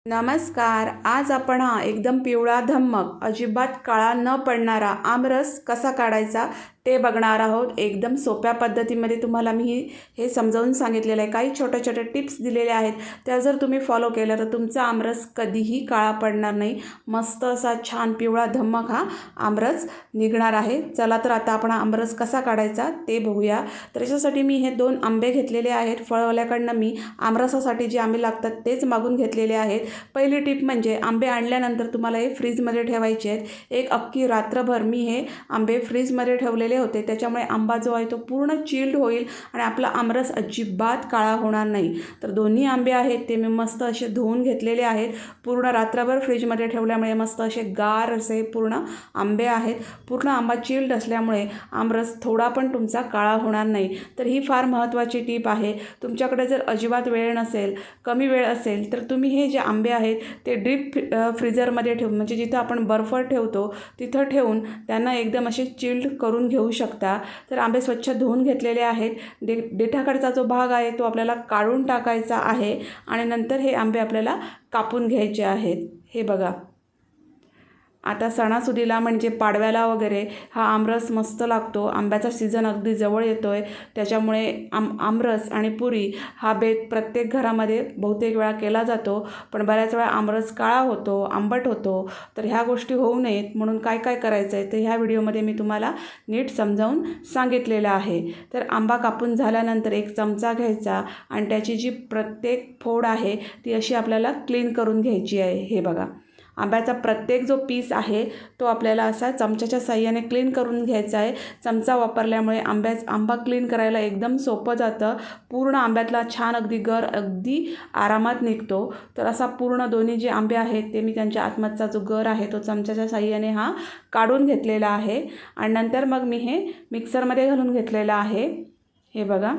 नमस्कार. आज आपण एकदम पिवळा धम्मक अजिबात काळा न पडणारा आमरस कसा काढायचा ते बघणार आहोत. एकदम सोप्या पद्धतीमध्ये तुम्हाला मी हे समजावून सांगितलेलं आहे. काही छोट्या छोट्या टिप्स दिलेल्या आहेत, त्या जर तुम्ही फॉलो केलं तर तुमचा आमरस कधीही काळा पडणार नाही. मस्त असा छान पिवळा धम्मक हा आमरस निघणार आहे. चला तर आता आपण आमरस कसा काढायचा ते बघूया. तर याच्यासाठी मी हे 2 आंबे घेतलेले आहेत. फळवाल्याकडनं मी आमरसासाठी जे आंबे लागतात तेच मागून घेतलेले आहेत. पहिली टिप म्हणजे आंबे आणल्यानंतर तुम्हाला हे फ्रीजमध्ये ठेवायचे आहेत. एक अख्खी रात्रभर मी हे आंबे फ्रीजमध्ये ठेवलेले होते, त्याच्यामुळे आंबा जो आहे तो पूर्ण चिल्ड होईल आणि आपला आमरस अजिबात काळा होणार नाही. तर दोन्ही आंबे आहेत ते मी मस्त असे धुवून घेतलेले आहेत. पूर्ण रात्रभर फ्रीजमध्ये ठेवल्यामुळे मस्त असे गार असे पूर्ण आंबे आहेत. पूर्ण आंबा चिल्ड असल्यामुळे आमरस थोडा पण तुमचा काळा होणार नाही. तर ही फार महत्त्वाची टिप आहे. तुमच्याकडे जर अजिबात वेळ नसेल, कमी वेळ असेल, तर तुम्ही हे जे आंबे आहेत ते डीप फ्रीजरमध्ये ठेवून, म्हणजे जिथं आपण बर्फ ठेवतो तिथं ठेवून त्यांना एकदम असे चिल्ड करून घेऊ शकता. तर आंबे स्वच्छ धुवून घेतलेले आहेत. देठाकडचा जो भाग आहे तो आपल्याला काढून टाकायचा आहे आणि नंतर हे आंबे आपल्याला कापून घ्यायचे आहेत. हे बघा, आता सणासुदीला म्हणजे पाडव्याला वगैरे हा आमरस मस्त लागतो. आंब्याचा सीझन अगदी जवळ येतो आहे, त्याच्यामुळे आमरस आणि पुरी हा बेत प्रत्येक घरामध्ये बहुतेक वेळा केला जातो. पण बऱ्याच वेळा आमरस काळा होतो, आंबट होतो. तर ह्या गोष्टी होऊ नयेत म्हणून काय काय करायचं आहे ते ह्या व्हिडिओमध्ये मी तुम्हाला नीट समजावून सांगितलेलं आहे. तर आंबा कापून झाल्यानंतर एक चमचा घ्यायचा आणि त्याची जी प्रत्येक फोड आहे ती अशी आपल्याला क्लीन करून घ्यायची आहे. हे बघा, आंब्याचा प्रत्येक जो पीस आहे तो आपल्याला असा चमच्याच्या साहाय्याने क्लीन करून घ्यायचा आहे. चमचा वापरल्यामुळे आंबा क्लीन करायला एकदम सोपं जातं. पूर्ण आंब्यातला छान अगदी गर अगदी आरामात निघतो. तर असा पूर्ण दोन्ही जे आंबे आहेत ते मी त्यांच्या आतमधचा जो गर आहे तो चमच्याच्या साहाय्याने हा काढून घेतलेला आहे आणि नंतर मग मी हे मिक्सरमध्ये घालून घेतलेलं आहे. हे बघा,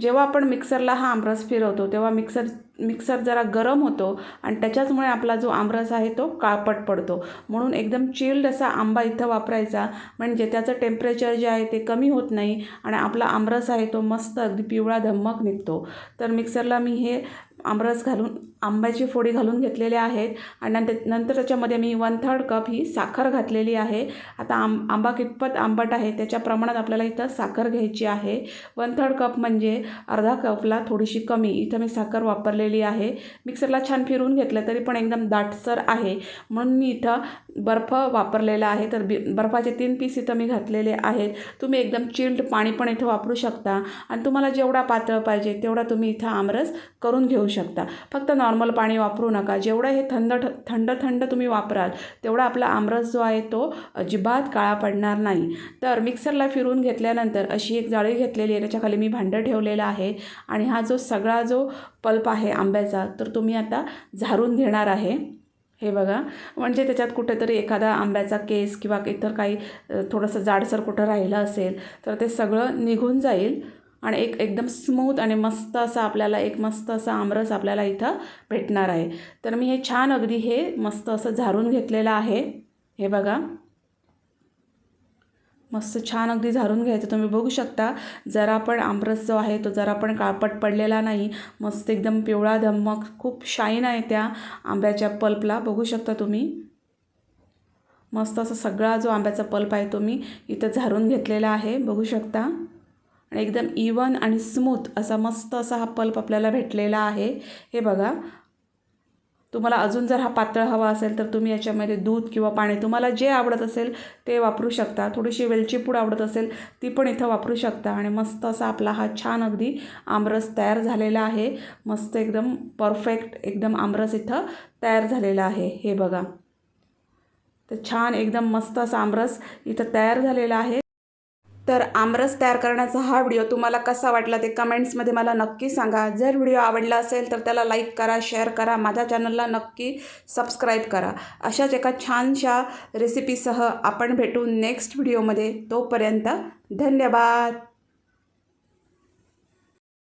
जेव्हा आपण मिक्सरला हा आमरस फिरवतो तेव्हा मिक्सर जरा गरम होतो आणि त्याच्याचमुळे आपला जो आमरस आहे तो काळपट पडतो. म्हणून एकदम चिल्ड असा आंबा इथं वापरायचा, म्हणजे त्याचं टेम्परेचर जे आहे ते कमी होत नाही आणि आपला आमरस आहे तो मस्त अगदी पिवळा धम्मक निघतो. तर मिक्सरला मी हे आमरस घालून आंब्याची फोडी घालून घेतलेल्या आहेत आणि नंतर त्याच्यामध्ये मी 1/3 कप ही साखर घातलेली आहे. आता आंबा कितपत आंबट आहे त्याच्या प्रमाणात आपल्याला इथं साखर घ्यायची आहे. 1/3 कप म्हणजे अर्धा कपला थोडीशी कमी इथं मी साखर वापरलेली आहे. मिक्सरला छान फिरवून घेतलं तरी पण एकदम दाटसर आहे म्हणून मी इथं बर्फ वापरलेला आहे. तर बर्फाचे 3 पीस इथं मी घातलेले आहेत. तुम्ही एकदम चिल्ड पाणी पण इथं वापरू शकता आणि तुम्हाला जेवढा पातळ पाहिजे तेवढा तुम्ही इथं आमरस करून घेऊ शकता. फक्त नॉर्मल पाणी वापरू नका. जेवढं हे थंड तुम्ही वापराल तेवढा आपला आमरस जो आहे तो अजिबात काळा पडणार नाही. तर मिक्सरला फिरवून घेतल्यानंतर अशी एक जाळी घेतलेली आहे, त्याच्याखाली मी भांडं ठेवलेलं आहे आणि हा जो सगळा जो पल्प आहे आंब्याचा तर तुम्ही आता झारून घेणार आहे. हे बघा, म्हणजे त्याच्यात कुठेतरी एखादा आंब्याचा केस किंवा इतर काही थोडंसं जाडसर कुठं राहिलं असेल तर ते सगळं निघून जाईल आणि एकदम स्मूथ आणि मस्त असा आपल्याला एक मस्त असा आमरस आपल्याला इथं भेटणार आहे. तर मी हे छान अगदी हे मस्त असं झारून घेतलेलं आहे. हे बघा, मस्त छान अगदी झारून घ्यायचं. तुम्ही बघू शकता जरा पण आमरस जो आहे तो जरा पण काळपट पडलेला नाही. मस्त एकदम पिवळा धम्मक, खूप शाईन आहे त्या आंब्याच्या पल्पला. बघू शकता तुम्ही, मस्त असा सगळा जो आंब्याचा पल्प आहे तो मी इथं झारून घेतलेला आहे. बघू शकता आणि एकदम इवन आणि स्मूथ असा मस्त असा हा पल्प आपल्याला भेटलेला आहे. हे बघा, तुम्हाला अजून जर हा पातळ हवा असेल तर तुम्ही याच्यामध्ये दूध किंवा पाणी तुम्हाला जे आवडत असेल ते वापरू शकता. थोडीशी वेलची पूड आवडत असेल ती पण इथं वापरू शकता आणि मस्त असा आपला हा छान अगदी आमरस तयार झालेला आहे. मस्त एकदम परफेक्ट एकदम आमरस इथं तयार झालेला आहे. हे बघा, तर छान एकदम मस्त असा आमरस इथं तयार झालेला आहे. तर आमरस तयार करण्याचा हा व्हिडिओ तुम्हाला कसा वाटला ते कमेंट्समध्ये मला नक्की सांगा. जर व्हिडिओ आवडला असेल तर त्याला लाईक करा, शेअर करा, माझ्या चॅनलला नक्की सबस्क्राईब करा. अशाच एका छानशा रेसिपीसह आपण भेटू नेक्स्ट व्हिडिओमध्ये. तोपर्यंत धन्यवाद.